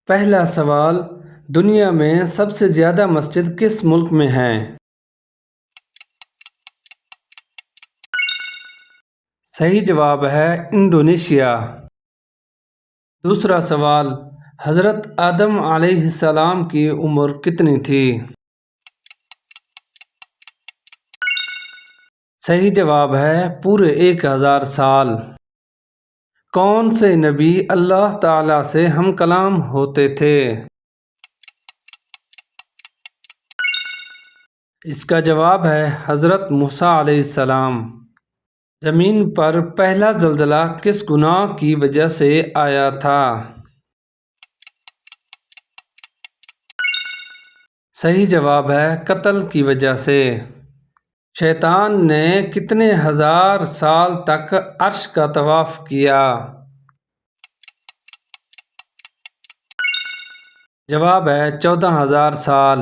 پہلا سوال، دنیا میں سب سے زیادہ مسجد کس ملک میں ہیں؟ صحیح جواب ہے انڈونیشیا۔ دوسرا سوال، حضرت آدم علیہ السلام کی عمر کتنی تھی؟ صحیح جواب ہے پورے 1000 سال۔ کون سے نبی اللہ تعالیٰ سے ہم کلام ہوتے تھے؟ اس کا جواب ہے حضرت موسیٰ علیہ السلام۔ زمین پر پہلا زلزلہ کس گناہ کی وجہ سے آیا تھا؟ صحیح جواب ہے قتل کی وجہ سے۔ شیطان نے کتنے ہزار سال تک عرش کا طواف کیا؟ جواب ہے 14,000 سال۔